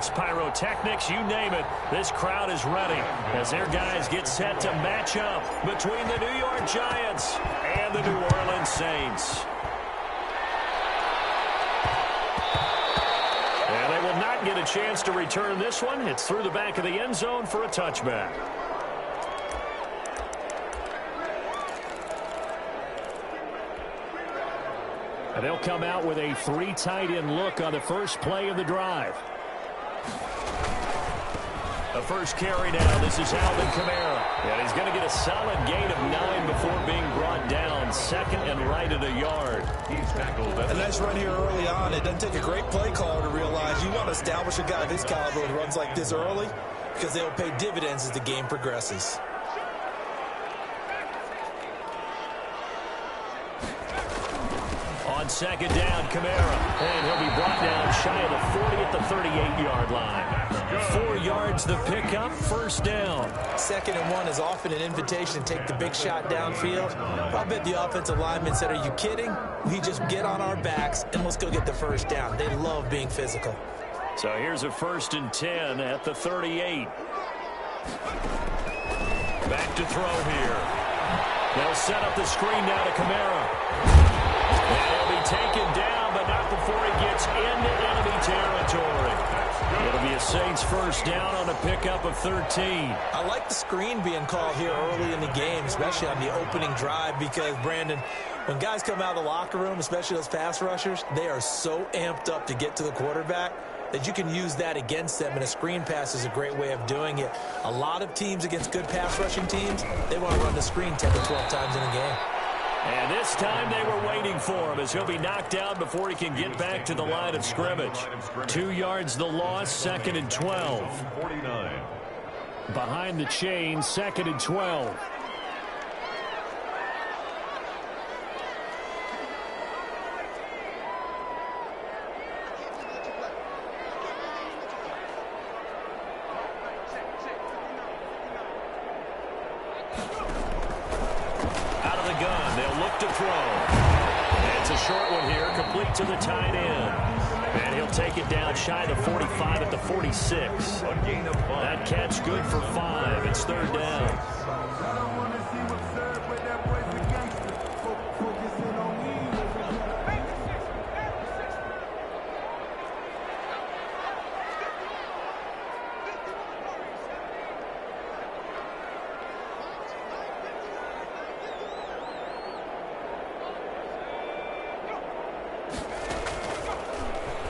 fireworks, pyrotechnics, you name it. This crowd is ready as their guys get set to match up between the New York Giants and the New Orleans Saints. And they will not get a chance to return this one. It's through the back of the end zone for a touchback. And they'll come out with a 3 tight end look on the first play of the drive. The first carry now. This is Alvin Kamara. And he's going to get a solid gain of 9 before being brought down. Second and right at a yard. He's tackled. A nice run here early on. It doesn't take a great play caller to realize you want to establish a guy this caliber with runs like this early because they'll pay dividends as the game progresses. On second down, Kamara. And he'll be brought down shy of the 40 at the 38-yard line. 4 yards the pickup, first down. 2nd and 1 is often an invitation to take the big shot downfield. I bet the offensive lineman said, are you kidding? We just get on our backs and let's go get the first down. They love being physical. So here's a 1st and 10 at the 38. Back to throw here. They'll set up the screen now to Kamara. And he'll be taken down, but not before he gets into enemy territory. It'll be a Saints first down on a pickup of 13. I like the screen being called here early in the game, especially on the opening drive, because, Brandon, when guys come out of the locker room, especially those pass rushers, they are so amped up to get to the quarterback that you can use that against them, and a screen pass is a great way of doing it. A lot of teams against good pass rushing teams, they want to run the screen 10 to 12 times in a game. And this time they were waiting for him as he'll be knocked down before he can get back to the line of scrimmage. 2 yards the loss, 2nd and 12. Behind the chain, 2nd and 12. To the tight end. And he'll take it down shy of the 45 at the 46. That catch good for 5. It's 3rd down.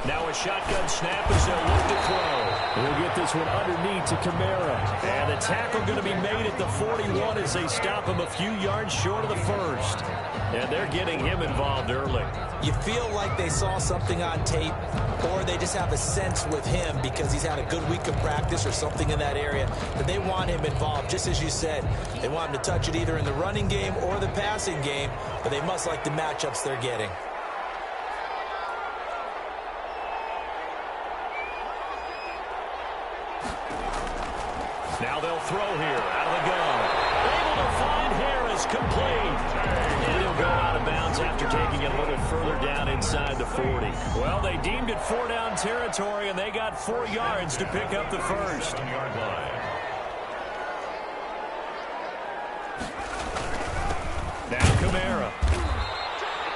Now a shotgun snap as they'll look to throw. We'll get this one underneath to Kamara. And the tackle going to be made at the 41 as they stop him a few yards short of the 1st. And they're getting him involved early. You feel like they saw something on tape, or they just have a sense with him because he's had a good week of practice or something in that area that they want him involved. Just as you said, they want him to touch it either in the running game or the passing game, but they must like the matchups they're getting. Now they'll throw here out of the gun. Able to find Harris, complete. And he'll go out of bounds after taking it a little further down inside the 40. Well, they deemed it 4-down territory, and they got 4 yards to pick up the first. Now Kamara.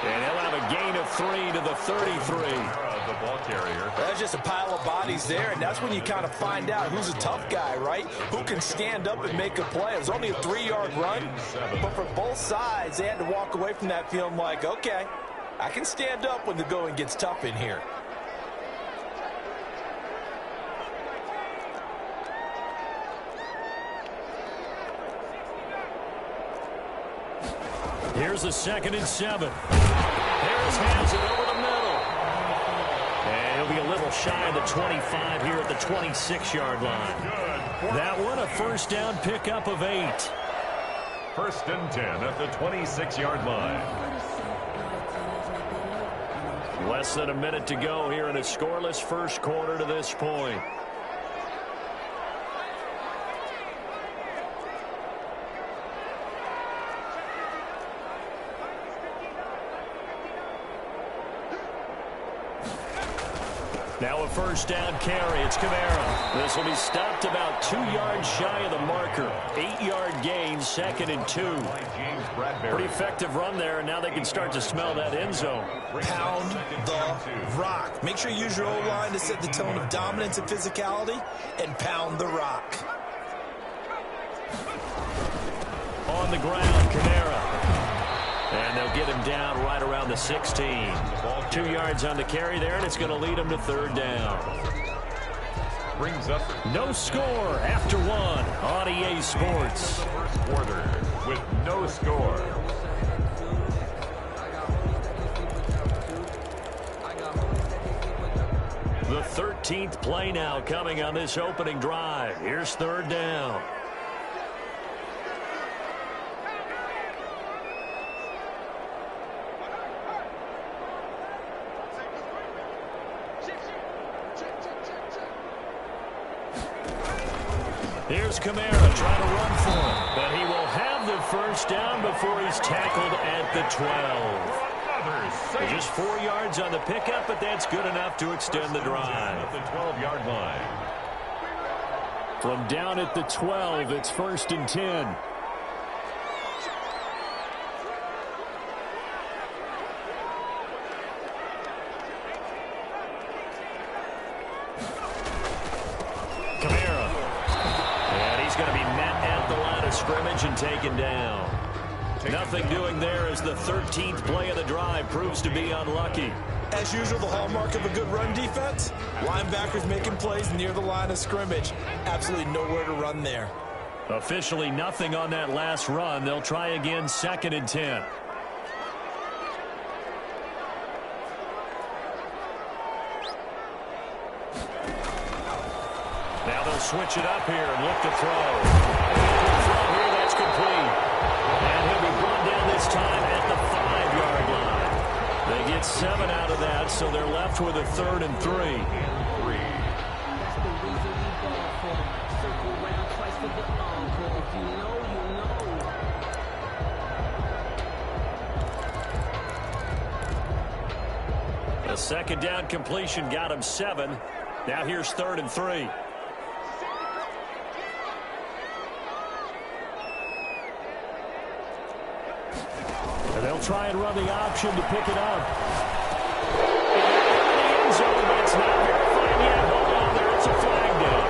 And he'll have a gain of 3 to the 33. The ball carrier. That's just a pile of bodies there, and that's when you kind of find out who's a tough guy, right? Who can stand up and make a play. It was only a 3-yard run, but for both sides, they had to walk away from that feeling like, okay, I can stand up when the going gets tough in here. Here's a 2nd and 7. Harris has it over the middle. And he'll be a little shy of the 25 here at the 26-yard line. That one, a first down pickup of 8. 1st and 10 at the 26-yard line. Less than a minute to go here in a scoreless first quarter to this point. Now a first down carry. It's Kamara. This will be stopped about 2 yards shy of the marker. 8-yard gain, 2nd and 2. Pretty effective run there, and now they can start to smell that end zone. Pound the rock. Make sure you use your O-line to set the tone of dominance and physicality, and pound the rock. On the ground, Kamara. And they'll get him down right around the 16. 2 yards on the carry there, and it's going to lead him to 3rd down. Brings up no score after 1 on EA Sports. first quarter with no score. The 13th play now coming on this opening drive. Here's 3rd down. Here's Kamara trying to run for him, but he will have the first down before he's tackled at the 12. Just 4 yards on the pickup, but that's good enough to extend the drive. At the 12-yard line. From down at the 12, it's 1st and 10. Scrimmage and taken down. Nothing doing there as the 13th play of the drive proves to be unlucky. As usual, the hallmark of a good run defense, linebackers making plays near the line of scrimmage. Absolutely nowhere to run there. Officially nothing on that last run. They'll try again, 2nd and 10. Now they'll switch it up here and look to throw. Here, that's complete. And he'll be brought down this time at the 5-yard line. They get 7 out of that, so they're left with a 3rd and 3. A 2nd down completion got him 7. Now here's 3rd and 3. And they'll try and run the option to pick it up. End zone, but it's not verified yet. Hold on there. It's a flag down.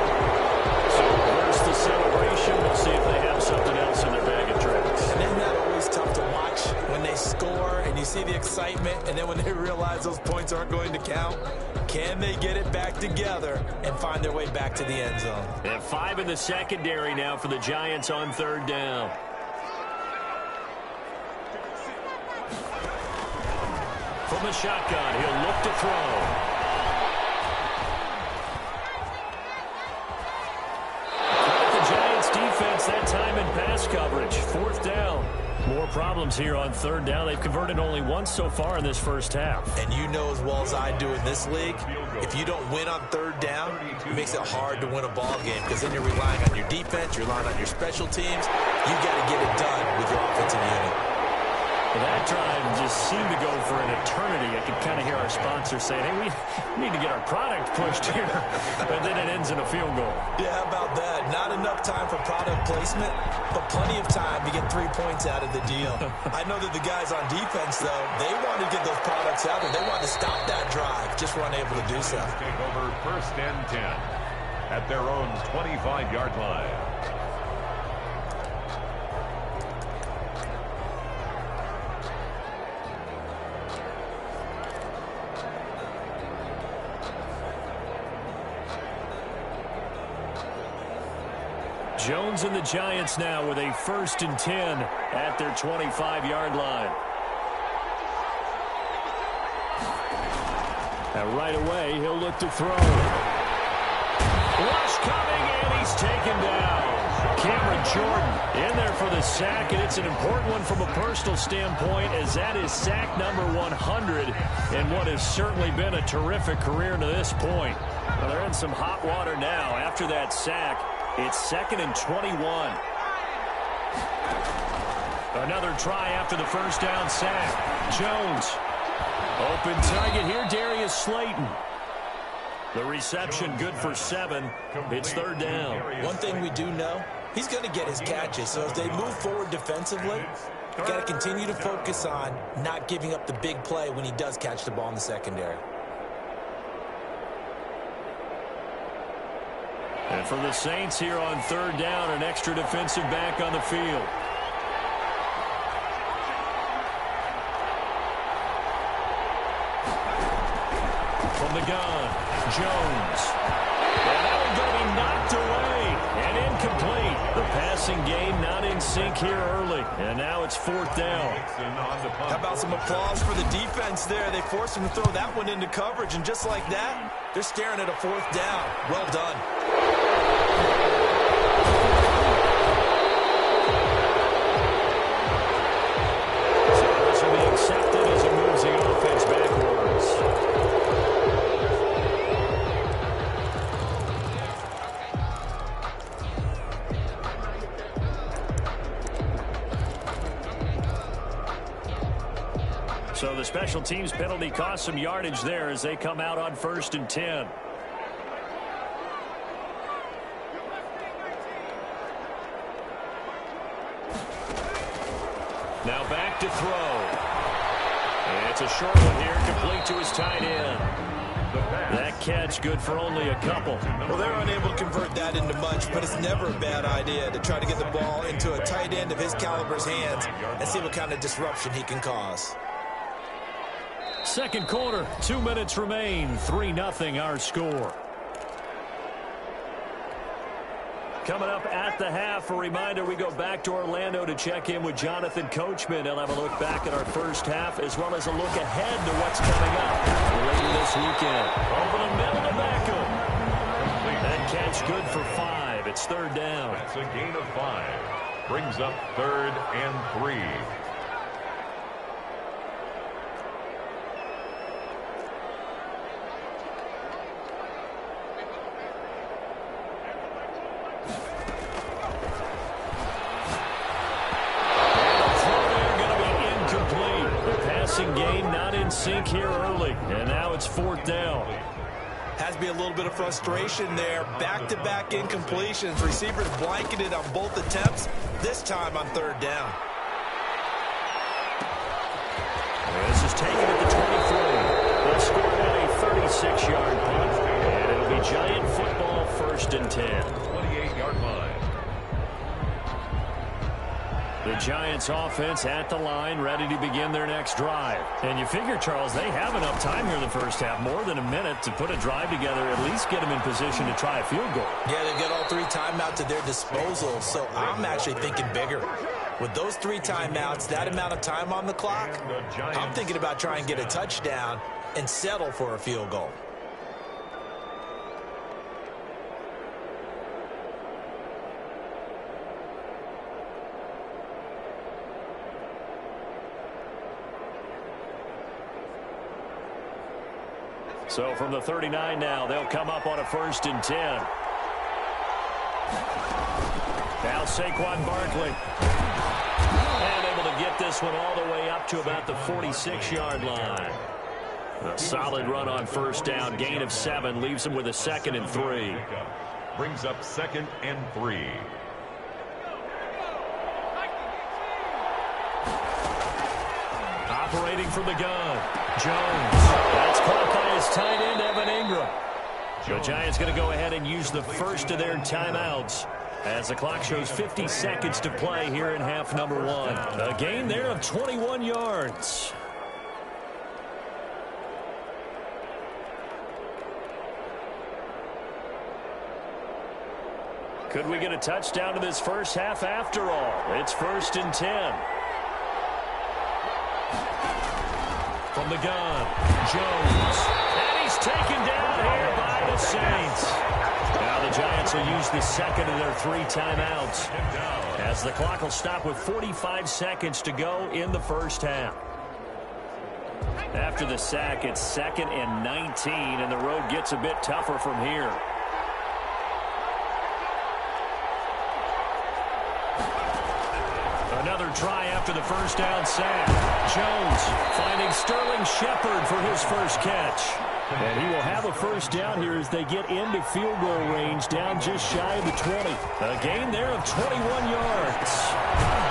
So reverse the celebration. We'll see if they have something else in their bag of tricks. And isn't that always tough to watch when they score and you see the excitement, and then when they realize those points aren't going to count? Can they get it back together and find their way back to the end zone? And 5 in the secondary now for the Giants on 3rd down. From the shotgun, he'll look to throw. The Giants defense that time in pass coverage. 4th down. More problems here on 3rd down. They've converted only once so far in this first half. And you know as well as I do in this league, if you don't win on 3rd down, it makes it hard to win a ball game because then you're relying on your defense, you're relying on your special teams. You got to get it done with your offensive unit. Well, that drive just seemed to go for an eternity. I could kind of hear our sponsor saying, hey, we need to get our product pushed here. But then it ends in a field goal. Yeah, how about that? Not enough time for product placement, but plenty of time to get 3 points out of the deal. I know that the guys on defense, though, they want to get those products out there. They want to stop that drive, just were unable to do so. Take over 1st and 10 at their own 25-yard line. Jones and the Giants now with a 1st and 10 at their 25-yard line. And right away, he'll look to throw. Rush coming, and he's taken down. Cameron Jordan in there for the sack, and it's an important one from a personal standpoint, as that is sack number 100 in what has certainly been a terrific career to this point. Well, they're in some hot water now after that sack. It's 2nd and 21. Another try after the first down sack. Jones. Open target here, Darius Slayton. The reception good for 7. It's third down. One thing we do know, he's going to get his catches. So as they move forward defensively, you've got to continue to focus on not giving up the big play when he does catch the ball in the secondary. And for the Saints here on third down, an extra defensive back on the field. From the gun, Jones. And that one's going to be knocked away and incomplete. The passing game not in sync here early. And now it's fourth down. How about some applause for the defense there? They forced him to throw that one into coverage, and just like that, they're staring at a fourth down. Well done. So this will be accepted as it moves the offense backwards. So the special teams penalty cost some yardage there as they come out on 1st and 10. Now back to throw. And it's a short one here, complete to his tight end. That catch good for only a couple. Well, they're unable to convert that into much, but it's never a bad idea to try to get the ball into a tight end of his caliber's hands and see what kind of disruption he can cause. Second quarter, 2 minutes remain. 3-0 our score. Coming up at the half, a reminder, we go back to Orlando to check in with Jonathan Coachman. He'll have a look back at our first half as well as a look ahead to what's coming up later this weekend. Over the middle to Beckham. That catch good for 5. It's third down. That's a gain of 5. Brings up 3rd and 3. Game not in sync here early, and now it's 4th down. Has to be a little bit of frustration there. Back-to-back incompletions. Receivers blanketed on both attempts, this time on 3rd down. This is taken at the 23. They'll score at a 36-yard punt, and it'll be Giant football 1st and 10. 28-yard line. The Giants offense at the line, ready to begin their next drive. And you figure, Charles, they have enough time here in the first half, more than a minute, to put a drive together, at least get them in position to try a field goal. Yeah, they've got all 3 timeouts at their disposal, so I'm actually thinking bigger. With those 3 timeouts, that amount of time on the clock, I'm thinking about trying to get a touchdown and settle for a field goal. So from the 39 now, they'll come up on a 1st and 10. Now Saquon Barkley. And able to get this one all the way up to about the 46-yard line. A solid run on 1st down. Gain of 7 leaves them with a 2nd and 3. Brings up 2nd and 3. Operating from the gun, Jones. That's caught by his tight end, Evan Ingram. The Giants going to go ahead and use the first of their timeouts as the clock shows 50 seconds to play here in half number 1. A gain there of 21 yards. Could we get a touchdown to this first half after all? It's 1st and 10. From the gun, Jones. And he's taken down here by the Saints. Now the Giants will use the second of their 3 timeouts as the clock will stop with 45 seconds to go in the first half. After the sack, it's 2nd and 19, and the road gets a bit tougher from here. Another try after the first down sack. Jones finding Sterling Shepard for his first catch. And he will have a first down here as they get into field goal range, down just shy of the 20. A gain there of 21 yards.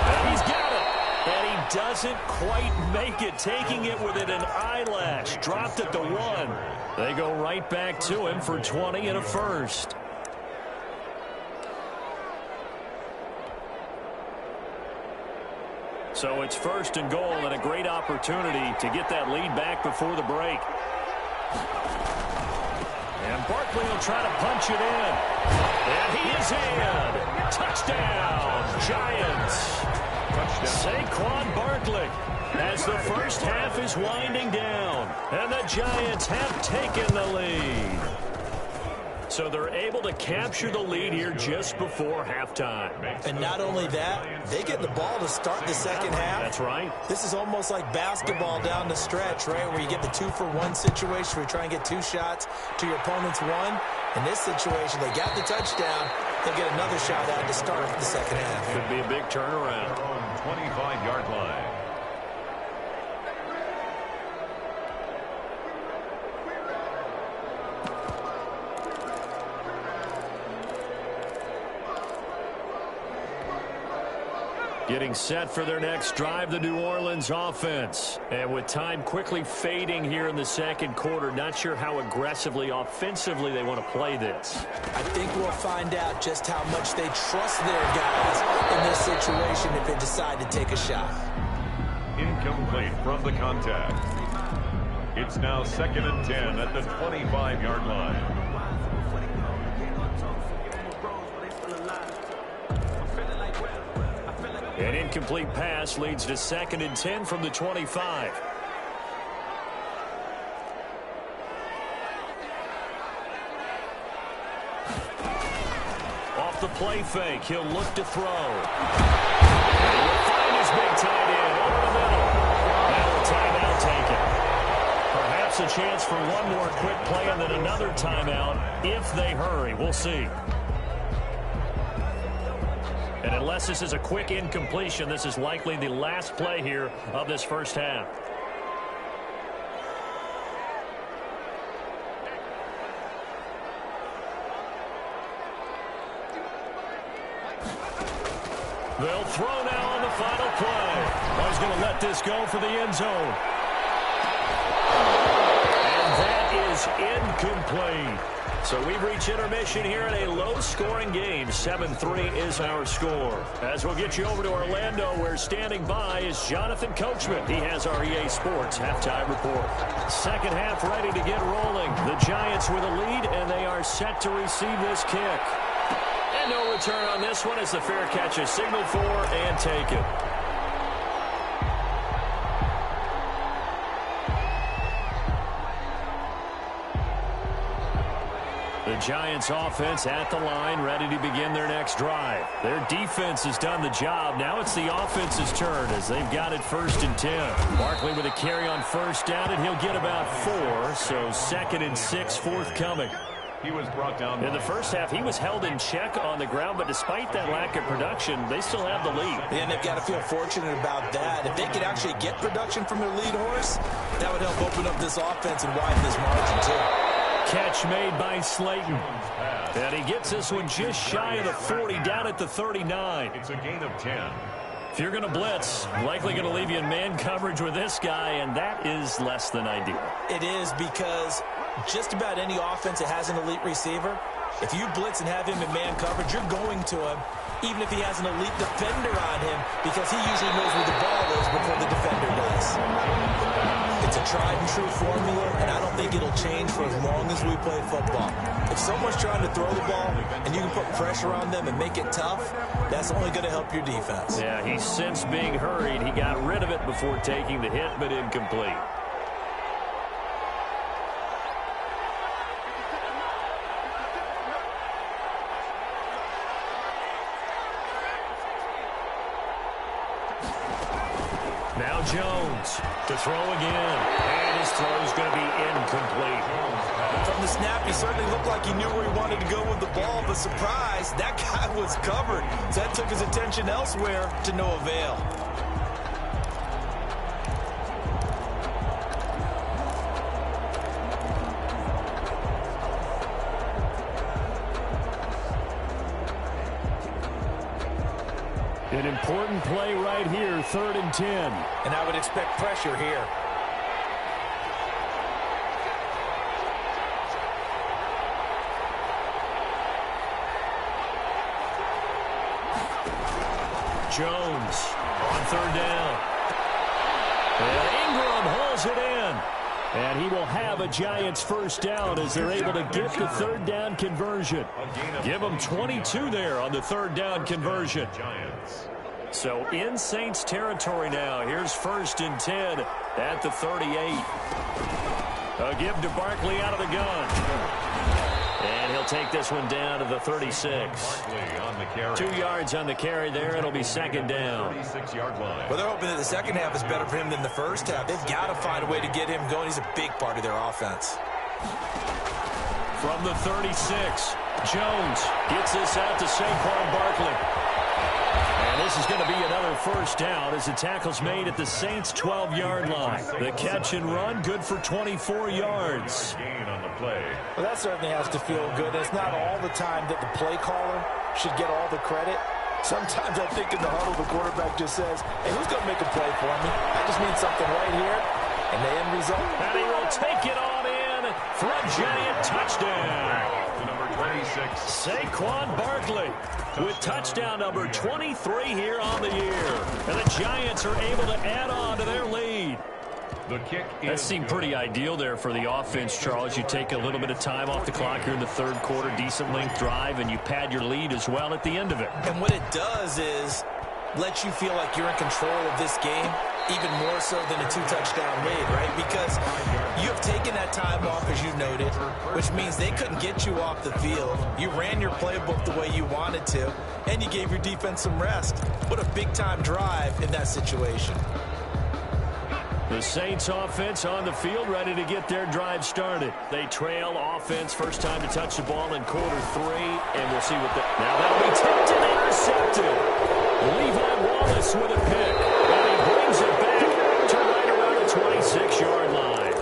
And he's got it. And he doesn't quite make it, taking it within an eyelash. Dropped at the 1. They go right back to him for 20 and a first. So it's first and goal and a great opportunity to get that lead back before the break. And Barkley will try to punch it in. And he is in. Touchdown, Giants. Saquon Barkley as the first half is winding down. And the Giants have taken the lead. So they're able to capture the lead here just before halftime. And not only that, they get the ball to start the second half. That's right. This is almost like basketball down the stretch, right, where you get the 2-for-1 situation where you try and get 2 shots to your opponent's 1. In this situation, they got the touchdown. They'll get another shot out to start the second half. Could be a big turnaround. 25-yard line. Getting set for their next drive, the New Orleans offense. And with time quickly fading here in the second quarter, not sure how aggressively, offensively they want to play this. I think we'll find out just how much they trust their guys in this situation if they decide to take a shot. Incomplete from the contact. It's now 2nd and 10 at the 25-yard line. An incomplete pass leads to 2nd and 10 from the 25. Off the play fake, he'll look to throw. He will find his big tight end over the middle. Now a timeout taken. Perhaps a chance for one more quick play and then another timeout if they hurry. We'll see. And unless this is a quick incompletion, this is likely the last play here of this first half. They'll throw now on the final play. He's going to let this go for the end zone. And that is incomplete. So we've reached intermission here in a low-scoring game. 7-3 is our score. As we'll get you over to Orlando, where standing by is Jonathan Coachman. He has our EA Sports halftime report. Second half ready to get rolling. The Giants with a lead, and they are set to receive this kick. And no return on this one as the fair catch is signaled for and taken. The Giants offense at the line, ready to begin their next drive. Their defense has done the job. Now it's the offense's turn as they've got it 1st and 10. Barkley with a carry on first down, and he'll get about 4. So 2nd and 6 forthcoming. He was brought down. In the first half, he was held in check on the ground, but despite that lack of production, they still have the lead. And they've got to feel fortunate about that. If they could actually get production from their lead horse, that would help open up this offense and widen this margin, too. Catch made by Slayton. And he gets this one just shy of the 40, down at the 39. It's a gain of 10. If you're going to blitz, likely going to leave you in man coverage with this guy, and that is less than ideal. It is, because just about any offense that has an elite receiver, if you blitz and have him in man coverage, you're going to him, even if he has an elite defender on him, because he usually knows where the ball is before the defender does. It's a tried-and-true formula, and I don't think it'll change for as long as we play football. If someone's trying to throw the ball and you can put pressure on them and make it tough, that's only going to help your defense. Yeah, he sensed being hurried. He got rid of it before taking the hit, but incomplete. Now Jones to throw again. And his throw is going to be incomplete. From the snap, he certainly looked like he knew where he wanted to go with the ball, but surprise, that guy was covered. So that took his attention elsewhere to no avail. An important play right here, 3rd and 10. And I would expect pressure here. Jones on 3rd down. And Ingram hauls it in. And he will have a Giants first down as they're able to get the 3rd down conversion. Give them 22 there on the 3rd down conversion. So in Saints territory now. Here's 1st and 10 at the 38. A give to Barkley out of the gun. And he'll take this one down to the 36. 2 yards on the carry there. It'll be 2nd down. Well, they're hoping that the second half is better for him than the first half. They've got to find a way to get him going. He's a big part of their offense. From the 36, Jones gets this out to Saquon Barkley. And this is going to be another first down as the tackle's made at the Saints' 12-yard line. The catch and run, good for 24 yards. Well, that certainly has to feel good. It's not all the time that the play caller should get all the credit. Sometimes I think in the huddle, the quarterback just says, hey, who's going to make a play for me? I just need something right here. And the end result. And he will take it on in for a Giant touchdown. Number 26. Saquon Barkley with touchdown number 23 here on the year. And the Giants are able to add on to their lead. The kick that seemed pretty ideal there for the offense, Charles. You take a little bit of time off the clock here in the 3rd quarter, decent length drive, and you pad your lead as well at the end of it. And what it does is let you feel like you're in control of this game, even more so than a 2-touchdown lead, right? Because you have taken that time off, as you noted, which means they couldn't get you off the field. You ran your playbook the way you wanted to, and you gave your defense some rest. What a big-time drive in that situation. The Saints offense on the field, ready to get their drive started. They trail offense, first time to touch the ball in quarter 3, and we'll see what the... Now that'll be tipped and intercepted. Levi Wallace with a pick, and he brings it back to right around the 26-yard line.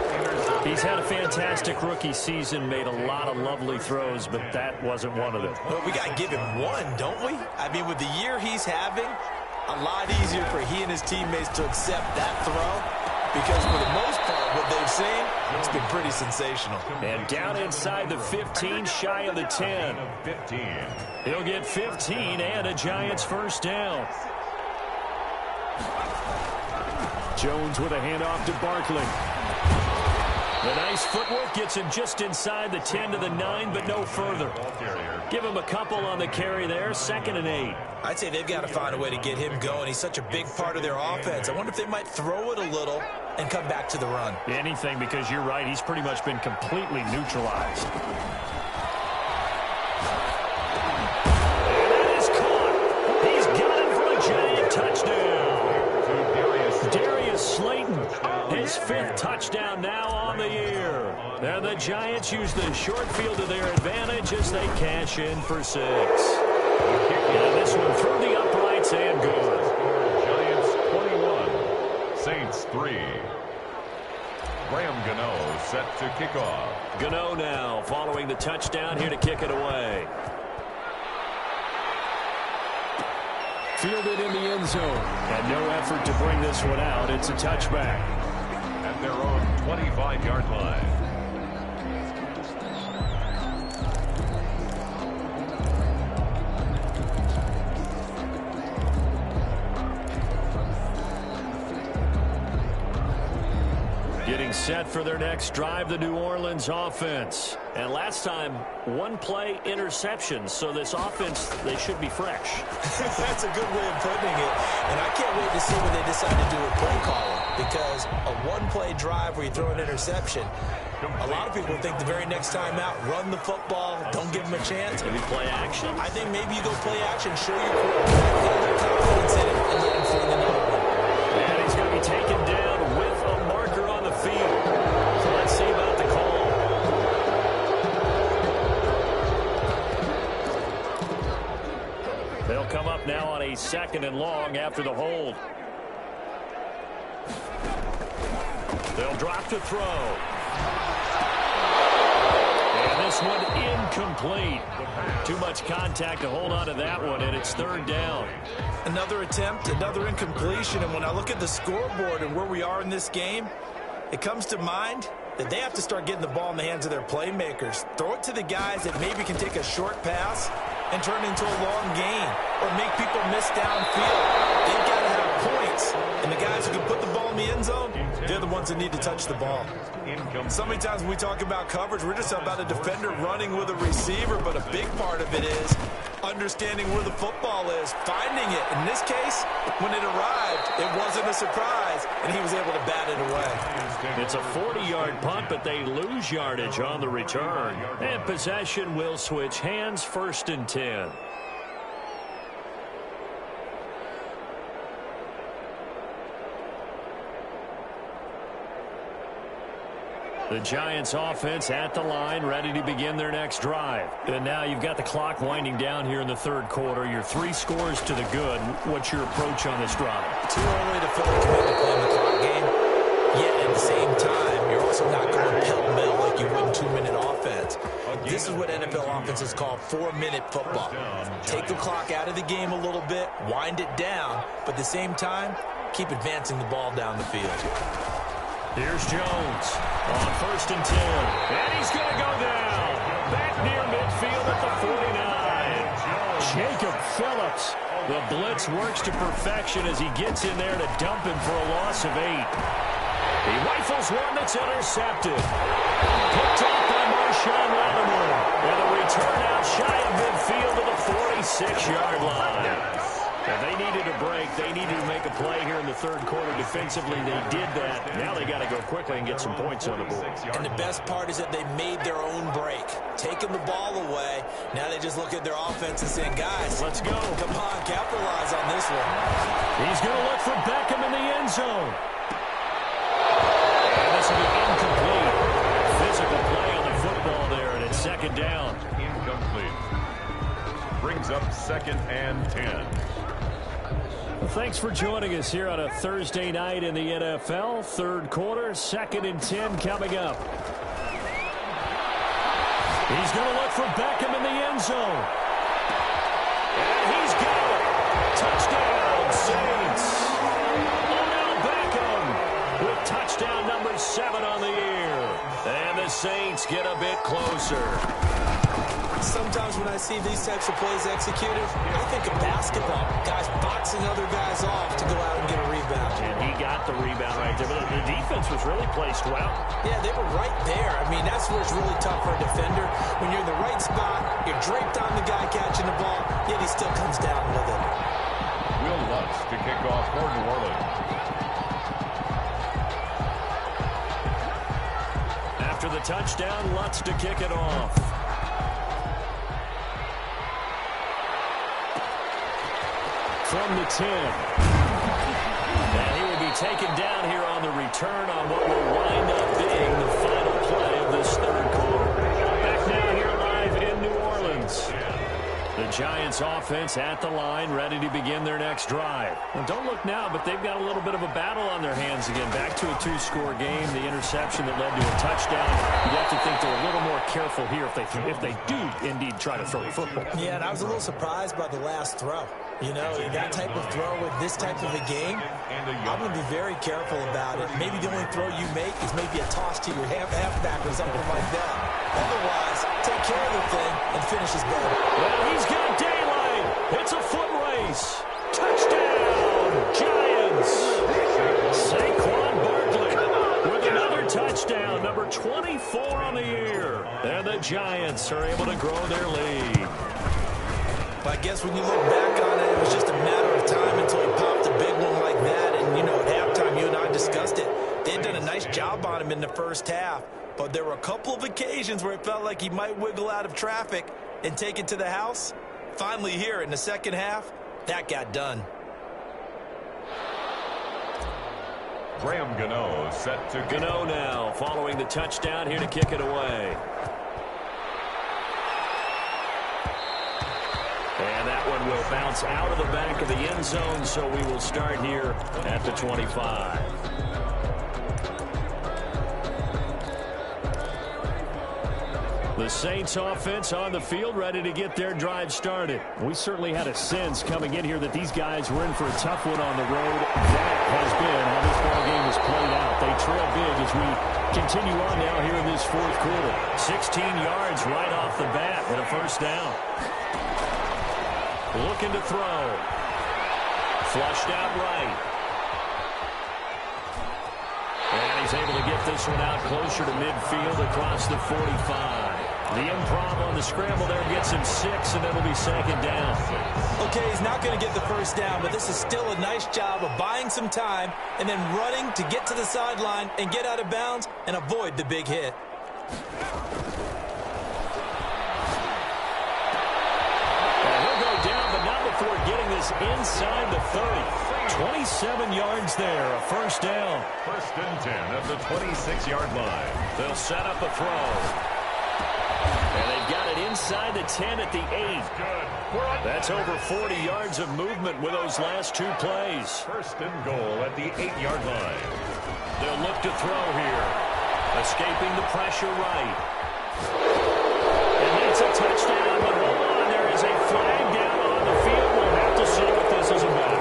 He's had a fantastic rookie season, made a lot of lovely throws, but that wasn't one of them. Well, we got to give him one, don't we? I mean, with the year he's having, a lot easier for he and his teammates to accept that throw. Because for the most part, what they've seen, it's been pretty sensational. And down inside the 15, shy of the 10. He'll get 15 and a Giants first down. Jones with a handoff to Barkley. The nice footwork gets him just inside the 10 to the 9, but no further. Give him a couple on the carry there, 2nd and 8. I'd say they've got to find a way to get him going. He's such a big part of their offense. I wonder if they might throw it a little and come back to the run. Anything, because you're right. He's pretty much been completely neutralized. And that is caught. He's got him for a Giant touchdown. Darius Slayton, his 5th touchdown now on the year. And the Giants use the short field to their advantage as they cash in for 6. And this one through the uprights and good. Giants 21, Saints 3. Graham Gano set to kick off. Gano now following the touchdown here to kick it away. Fielded in the end zone. And no effort to bring this one out. It's a touchback. At their own 25-yard line. Getting set for their next drive, the New Orleans offense. And last time, 1-play interception. So this offense, they should be fresh. That's a good way of putting it. And I can't wait to see what they decide to do with play calling. Because a 1-play drive where you throw an interception, a lot of people think the very next time out, run the football, don't give them a chance. Maybe play action. I think maybe you go play action, show your quarterback, get a little confidence in it, and let him fling another one. And he's going to be taken down with a marker on the field. So let's see about the call. They'll come up now on a 2nd and long after the hold. They'll drop to throw. And this this one incomplete. Too much contact to hold on to that one, and it's third down. Another attempt, another incompletion, and when I look at the scoreboard and where we are in this game, it comes to mind that they have to start getting the ball in the hands of their playmakers. Throw it to the guys that maybe can take a short pass and turn it into a long gain or make people miss downfield. They've got to have points, and the guys who can put the ball in the end zone, they're the ones that need to touch the ball. So many times when we talk about coverage, we're just about a defender running with a receiver, but a big part of it is understanding where the football is, finding it. In this case, when it arrived, it wasn't a surprise, and he was able to bat it away. It's a 40-yard punt, but they lose yardage on the return. And possession will switch hands, 1st and 10. The Giants offense at the line, ready to begin their next drive. And now you've got the clock winding down here in the third quarter. Your 3 scores to the good. What's your approach on this drive? Too early to feel like you need to play in the clock game. Yet at the same time, you're also not going pell-mell like you would in 2-minute offense. This is what NFL offenses call 4-minute football. Take the clock out of the game a little bit, wind it down, but at the same time, keep advancing the ball down the field. Here's Jones on 1st and 10. And he's going to go down. Back near midfield at the 49. Jacob Phillips. The blitz works to perfection as he gets in there to dump him for a loss of 8. He rifles one that's intercepted. Picked off by Marshawn Lattimore. And a return out shy of midfield to the 46-yard line. Now they needed a break. They needed to make a play here in the third quarter defensively. They did that. Now they got to go quickly and get some points on the board. And the best part is that they made their own break. Taking the ball away. Now they just look at their offense and say, guys, let's go. Come on, capitalize on this one. He's going to look for Beckham in the end zone. And this will be incomplete. Physical play on the football there, and it's 2nd down. Incomplete. Brings up 2nd and 10. Well, thanks for joining us here on a Thursday night in the NFL. Third quarter, 2nd and 10 coming up. He's going to look for Beckham in the end zone. And he's got it. Touchdown, Saints. Odell Beckham with touchdown number 7 on the year. And the Saints get a bit closer. Sometimes when I see these types of plays executed, I think of basketball. Guys boxing other guys off to go out and get a rebound. And he got the rebound right there. But the defense was really placed well. Yeah, they were right there. I mean, that's where it's really tough for a defender. When you're in the right spot, you're draped on the guy catching the ball, yet he still comes down with it. Will Lutz to kick off for New Orleans. After the touchdown, Lutz to kick it off. From the 10. And he will be taken down here on the return on what will wind up being the final play of this third quarter. Back now here live in New Orleans. The Giants offense at the line, ready to begin their next drive. Well, don't look now, but they've got a little bit of a battle on their hands again. Back to a 2-score game, the interception that led to a touchdown. You have to think they're a little more careful here if they do indeed try to throw the football. Yeah, and I was a little surprised by the last throw. You know, that type of throw with this type of a game, I'm going to be very careful about it. Maybe the only throw you make is maybe a toss to your halfback or something like that. Otherwise, take care of the thing and finish his ball. Well, he's got daylight. It's a foot race. Touchdown, Giants. Saquon Barkley with another touchdown, number 24 on the year. And the Giants are able to grow their lead. I guess when you look back on it, it was just a matter of time until he popped a big one like that. And, you know, at halftime, you and I discussed it. They had done a nice job on him in the first half. But there were a couple of occasions where it felt like he might wiggle out of traffic and take it to the house. Finally here in the second half, that got done. Graham Gano set to Gano now following the touchdown here to kick it away. And that one will bounce out of the back of the end zone, so we will start here at the 25. The Saints offense on the field, ready to get their drive started. We certainly had a sense coming in here that these guys were in for a tough one on the road. That has been how this ball game has played out. They trail big as we continue on now here in this fourth quarter. 16 yards right off the bat and a first down. Looking to throw. Flushed out right. And he's able to get this one out closer to midfield across the 45. The improv on the scramble there gets him 6, and it'll be second down. Okay, he's not going to get the first down, but this is still a nice job of buying some time and then running to get to the sideline and get out of bounds and avoid the big hit. He'll go down, but not before getting this inside the 30. 27 yards there, a first down. First and 10 at the 26-yard line. They'll set up a throw. And they've got it inside the 10 at the 8. That's over 40 yards of movement with those last two plays. First and goal at the 8-yard line. They'll look to throw here. Escaping the pressure right. And that's a touchdown, but hold on, there is a flag down on the field. We'll have to see what this is about.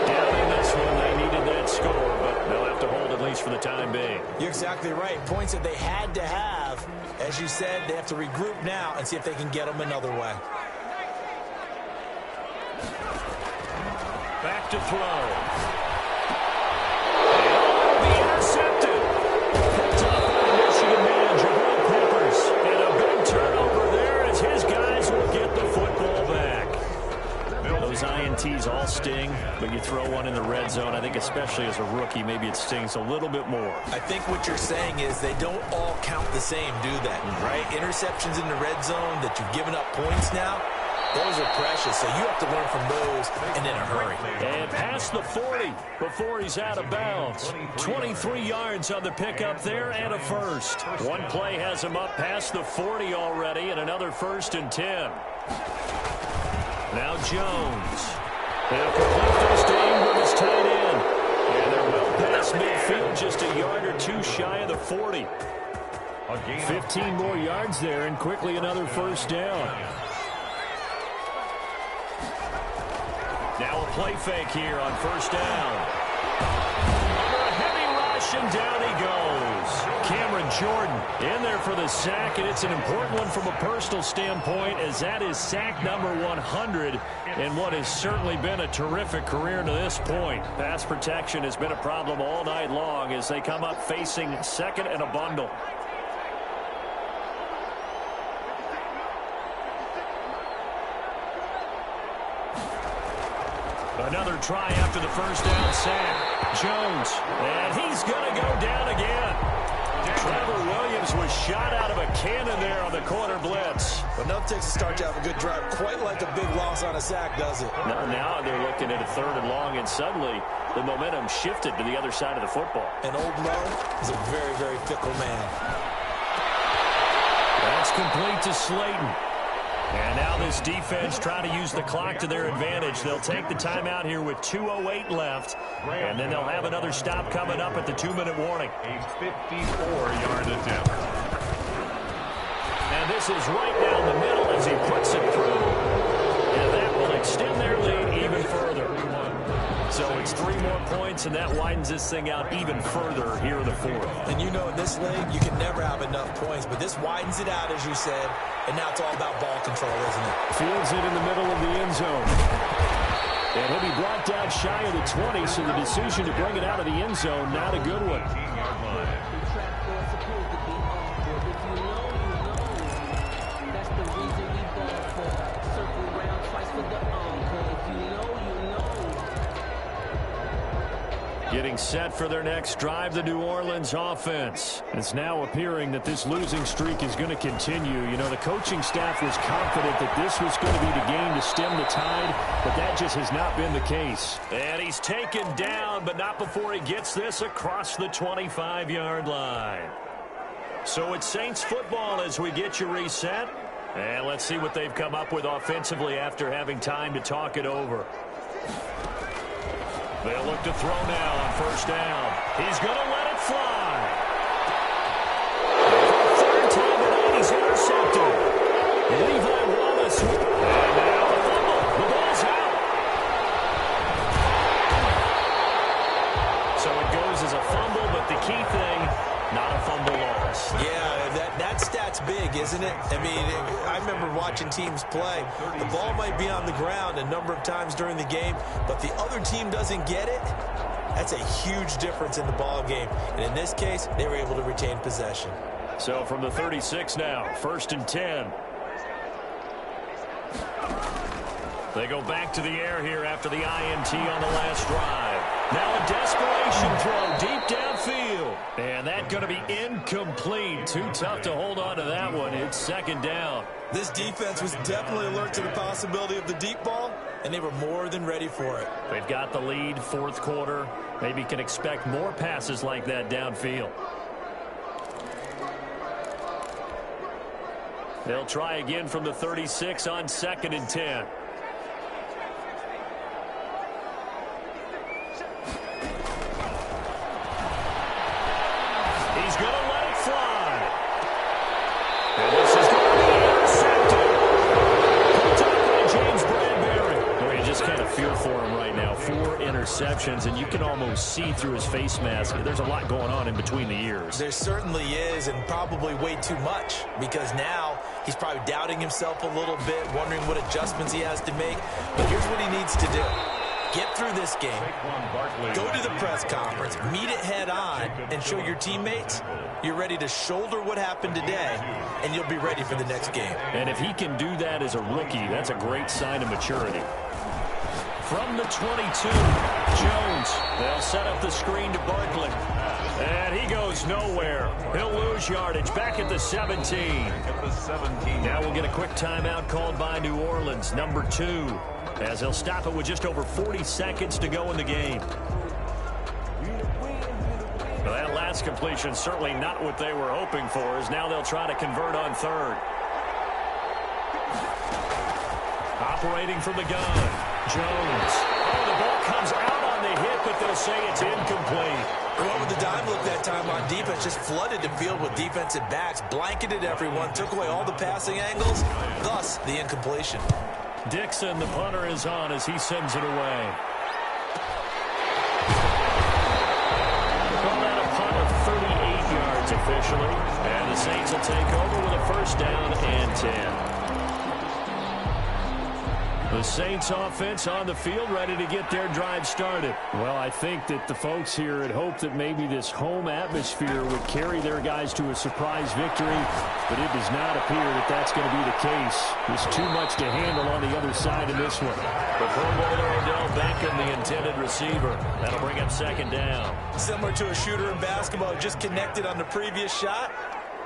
Down in this one, they needed that score, but they'll have to hold at least for the time being. You're exactly right. Points that they had to have. As you said, they have to regroup now and see if they can get them another way. Back to throw. And be intercepted. Picked up by the Michigan man, Jabril Peppers. And a big turnover there as his guys will get the football back. Those INTs all sting, but you throw one in the red zone, I think especially as a rookie, maybe it stings a little bit more. I think what you're saying is they don't all count the same, do they? Right? Interceptions in the red zone that you've given up points now, those are precious, so you have to learn from those and in a hurry. And past the 40 before he's out of bounds. 23 yards on the pickup there and a first. One play has him up past the 40 already and another first and 10. Now Jones. They'll complete this to Ingram as tight end. And they're well past midfield, just a yard or two shy of the 40. 15 more yards there and quickly another first down. Now a play fake here on first down. Under a heavy rush and down he goes. Cameron Jordan in there for the sack, and it's an important one from a personal standpoint as that is sack number 100 in what has certainly been a terrific career to this point. Pass protection has been a problem all night long as they come up facing second and a bundle. Another try after the first down sack. Jones, and he's going to go down again. Trevor Williams was shot out of a cannon there on the corner blitz. But enough takes to start to have a good drive. Quite like a big loss on a sack, does it? Now they're looking at a third and long, and suddenly the momentum shifted to the other side of the football. And Old Mo is a very, very fickle man. That's complete to Slayton. And now this defense trying to use the clock to their advantage. They'll take the timeout here with 2:08 left. And then they'll have another stop coming up at the 2-minute warning. A 54-yard attempt. And this is right down the middle as he puts it through. And that will extend their lead even further. So it's 3 more points, and that widens this thing out even further here in the fourth. And you know, in this league, you can never have enough points, but this widens it out, as you said, and now it's all about ball control, isn't it? Fields it in the middle of the end zone. And he'll be brought down shy of the 20, so the decision to bring it out of the end zone, not a good one. Getting set for their next drive, the New Orleans offense. It's now appearing that this losing streak is going to continue. You know, the coaching staff was confident that this was going to be the game to stem the tide, but that just has not been the case. And he's taken down, but not before he gets this across the 25-yard line. So it's Saints football as we get you reset. And let's see what they've come up with offensively after having time to talk it over. They'll look to throw now on first down. He's going to let it fly. Third time tonight, he's intercepted. Levi Wallace. And now a fumble. The ball's out. So it goes as a fumble, but the key thing, not a fumble loss. Yeah, that stat's big, isn't it? I mean, I remember watching teams play. The ball might be on the ground a number of times during the game, but the other team doesn't get it. That's a huge difference in the ball game. And in this case, they were able to retain possession. So from the 36 now, 1st and 10. They go back to the air here after the INT on the last drive. Now a desperation throw deep downfield. And that's going to be incomplete. Too tough to hold on to that one. It's 2nd down. This defense was definitely alert to the possibility of the deep ball, and they were more than ready for it. They've got the lead, 4th quarter. Maybe can expect more passes like that downfield. They'll try again from the 36 on 2nd and 10. He's going to let it fly. And this is going to be intercepted. Picked up by James Bradbury. Well, you just kind of feel for him right now. 4 interceptions, and you can almost see through his face mask. There's a lot going on in between the ears. There certainly is, and probably way too much, because now he's probably doubting himself a little bit, wondering what adjustments he has to make. But here's what he needs to do. Get through this game, go to the press conference, meet it head on, and show your teammates you're ready to shoulder what happened today, and you'll be ready for the next game. And if he can do that as a rookie, that's a great sign of maturity. From the 22, Jones. They'll set up the screen to Barkley. And he goes nowhere. He'll lose yardage back at the 17. Now we'll get a quick timeout called by New Orleans, number 2, as they'll stop it with just over 40 seconds to go in the game. Well, that last completion certainly not what they were hoping for, as now they'll try to convert on 3rd. Operating from the gun, Jones. Oh, the ball comes out on the hit, but they'll say it's incomplete. Well, with the dime look that time on defense, just flooded the field with defensive backs, blanketed everyone, took away all the passing angles, thus the incompletion. Dixon, the punter, is on as he sends it away. Call that a punt of 38 yards officially. And the Saints will take over with a 1st down and 10. The Saints offense on the field, ready to get their drive started. Well, I think that the folks here had hoped that maybe this home atmosphere would carry their guys to a surprise victory, but it does not appear that that's going to be the case. There's too much to handle on the other side in this one. The Pro Bowler Odell Beckham, the intended receiver. That'll bring up 2nd down. Similar to a shooter in basketball, just connected on the previous shot.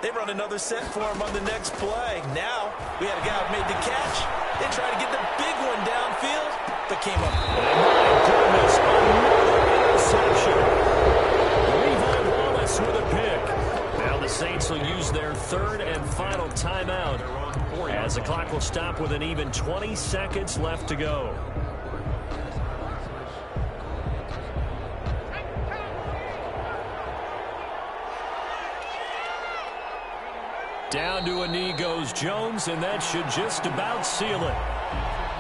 They run another set for him on the next play. Now, we had a guy who made the catch. They tried to get the big one downfield, but came up. Oh, my goodness, another interception. Levi Wallace with a pick. Now the Saints will use their 3rd and final timeout, as the clock will stop with an even 20 seconds left to go. Down to a knee goes Jones, and that should just about seal it.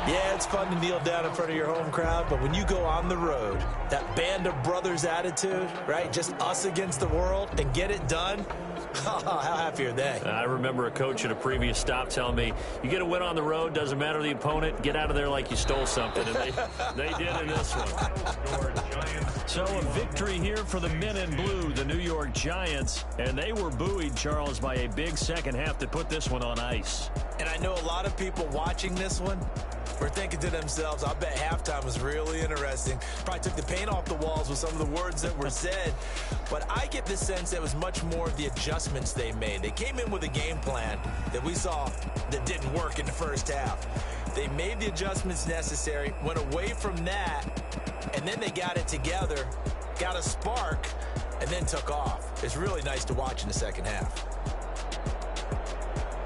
Yeah, it's fun to kneel down in front of your home crowd, but when you go on the road, that band of brothers attitude, right, just us against the world, and get it done, how happy are they? I remember a coach at a previous stop telling me, you get a win on the road, doesn't matter the opponent, get out of there like you stole something. And they did in this one. So a victory here for the men in blue, the New York Giants. And they were buoyed, Charles, by a big second half to put this one on ice. And I know a lot of people watching this one were thinking to themselves, I bet halftime was really interesting. Probably took the paint off the walls with some of the words that were said. But I get the sense that was much more of the adjustments they made. They came in with a game plan that we saw that didn't work in the first half. They made the adjustments necessary, went away from that, and then they got it together, got a spark, and then took off. It's really nice to watch in the second half.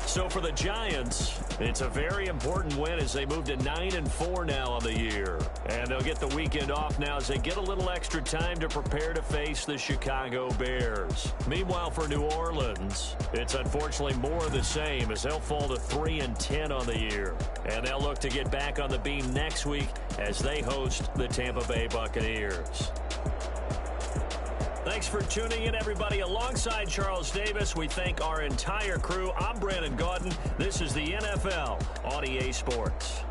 So for the Giants, It's a very important win as they move to 9-4 now on the year. And they'll get the weekend off now as they get a little extra time to prepare to face the Chicago Bears. Meanwhile, for New Orleans, it's unfortunately more of the same as they'll fall to 3-10 on the year. And they'll look to get back on the beam next week as they host the Tampa Bay Buccaneers. Thanks for tuning in, everybody. Alongside Charles Davis, we thank our entire crew. I'm Brandon Gaudin. This is the NFL on EA Sports.